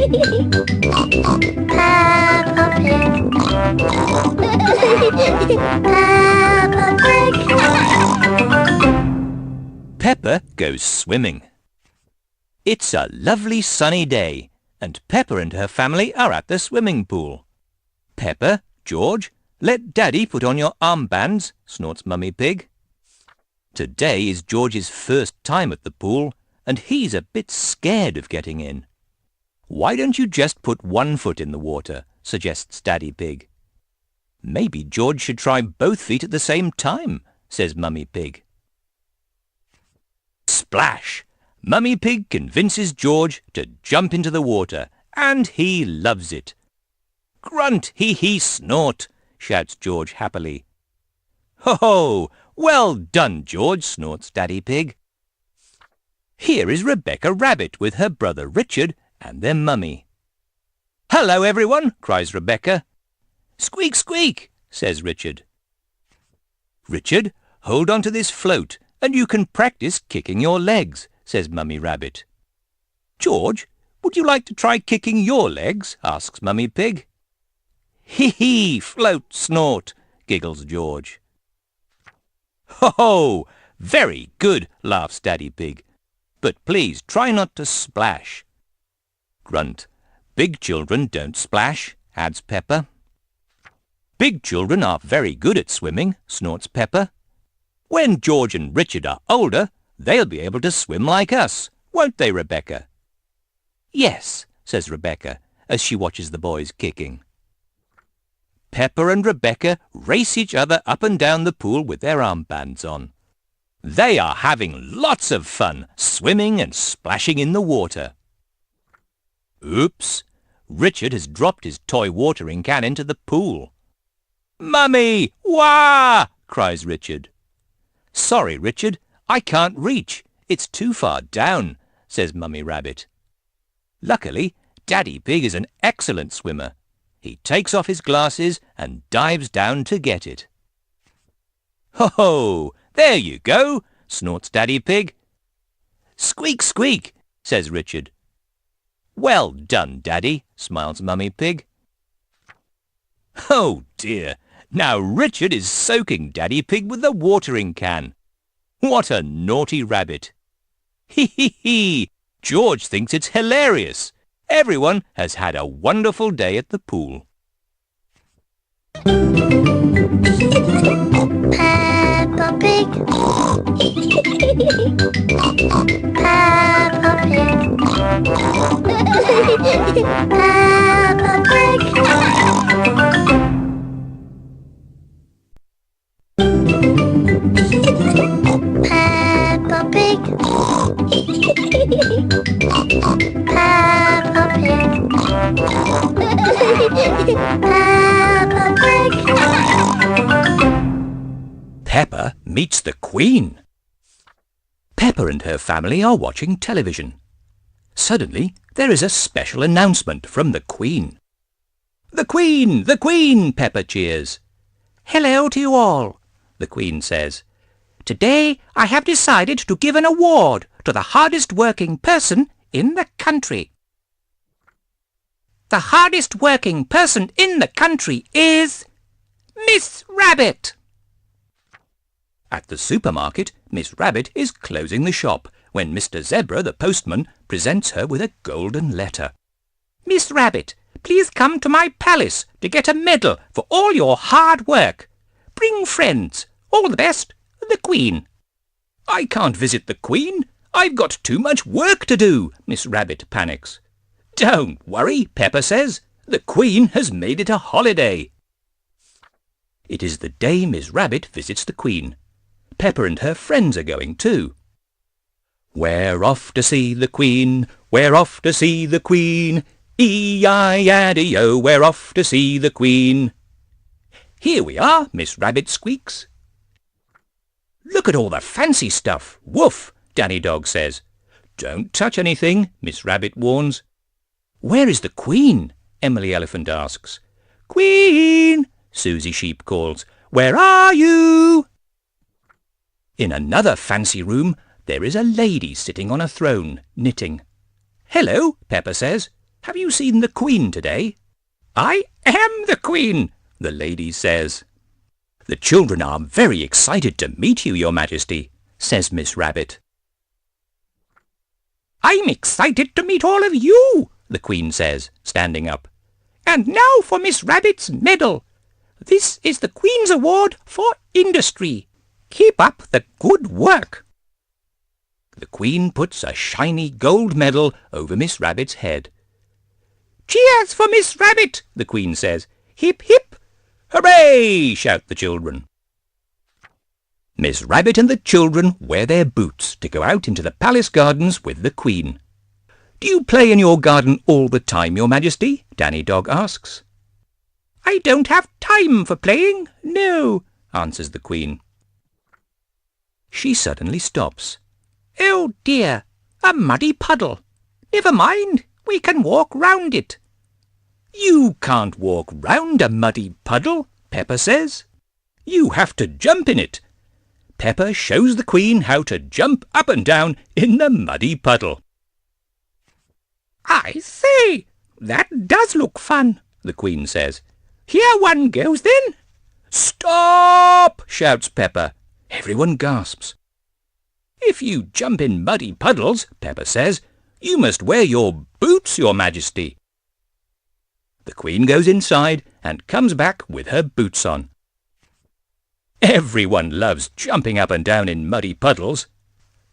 Peppa Pig. Peppa Pig. Peppa goes swimming. It's a lovely sunny day, and Peppa and her family are at the swimming pool. Peppa, George, let Daddy put on your armbands, snorts Mummy Pig. Today is George's first time at the pool, and he's a bit scared of getting in. Why don't you just put one foot in the water, suggests Daddy Pig. Maybe George should try both feet at the same time, says Mummy Pig. Splash! Mummy Pig convinces George to jump into the water, and he loves it. Grunt, hee, snort, shouts George happily. Ho, ho! Well done, George, snorts Daddy Pig. Here is Rebecca Rabbit with her brother Richard and their mummy. Hello, everyone, cries Rebecca. Squeak, squeak, says Richard. Richard, hold on to this float and you can practice kicking your legs, says Mummy Rabbit. George, would you like to try kicking your legs? Asks Mummy Pig. Hee, float, snort, giggles George. Ho, ho! Very good, laughs Daddy Pig. But please try not to splash. Grunt. Big children don't splash, adds Peppa. Big children are very good at swimming, snorts Peppa. When George and Richard are older, they'll be able to swim like us, won't they, Rebecca? Yes, says Rebecca, as she watches the boys kicking. Peppa and Rebecca race each other up and down the pool with their armbands on. They are having lots of fun, swimming and splashing in the water. Oops! Richard has dropped his toy watering can into the pool. Mummy! Wah! Cries Richard. Sorry, Richard, I can't reach. It's too far down, says Mummy Rabbit. Luckily, Daddy Pig is an excellent swimmer. He takes off his glasses and dives down to get it. Ho, ho! There you go, snorts Daddy Pig. Squeak, squeak, says Richard. Well done, Daddy, smiles Mummy Pig. Oh dear, now Richard is soaking Daddy Pig with the watering can. What a naughty rabbit. Hee, George thinks it's hilarious. Everyone has had a wonderful day at the pool. Peppa Pig. Peppa Pig. Peppa Pig. Peppa Pig. Peppa Pig. Peppa Pig. Peppa meets the Queen. Peppa and her family are watching television. Suddenly, there is a special announcement from the Queen. The Queen! The Queen! Peppa cheers. Hello to you all, the Queen says. Today I have decided to give an award to the hardest working person in the country. The hardest working person in the country is Miss Rabbit. At the supermarket, Miss Rabbit is closing the shop when Mr. Zebra, the postman, presents her with a golden letter. Miss Rabbit, please come to my palace to get a medal for all your hard work. Bring friends. All the best, the Queen. I can't visit the Queen. I've got too much work to do, Miss Rabbit panics. Don't worry, Peppa says. The Queen has made it a holiday. It is the day Miss Rabbit visits the Queen. Peppa and her friends are going too. We're off to see the Queen, we're off to see the Queen, E-I-A-D-O, we're off to see the Queen. Here we are, Miss Rabbit squeaks. Look at all the fancy stuff, woof, Danny Dog says. Don't touch anything, Miss Rabbit warns. Where is the Queen? Emily Elephant asks. Queen, Susie Sheep calls. Where are you? In another fancy room, there is a lady sitting on a throne, knitting. Hello, Peppa says. Have you seen the Queen today? I am the Queen, the lady says. The children are very excited to meet you, Your Majesty, says Miss Rabbit. I'm excited to meet all of you, the Queen says, standing up. And now for Miss Rabbit's medal. This is the Queen's Award for Industry. Keep up the good work. The Queen puts a shiny gold medal over Miss Rabbit's head. Cheers for Miss Rabbit, the Queen says. Hip, hip. Hooray! Shout the children. Miss Rabbit and the children wear their boots to go out into the palace gardens with the Queen. Do you play in your garden all the time, Your Majesty? Danny Dog asks. I don't have time for playing, no, answers the Queen. She suddenly stops. Oh dear, a muddy puddle. Never mind, we can walk round it. You can't walk round a muddy puddle, Peppa says. You have to jump in it. Peppa shows the Queen how to jump up and down in the muddy puddle. I say, that does look fun, the Queen says. Here one goes then. Stop! Shouts Peppa. Everyone gasps. If you jump in muddy puddles, Peppa says, you must wear your boots, Your Majesty. The Queen goes inside and comes back with her boots on. Everyone loves jumping up and down in muddy puddles,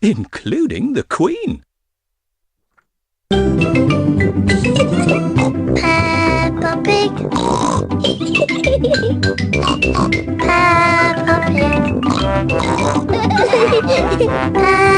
including the Queen. Peppa Pig. Peppa Pig. Peppa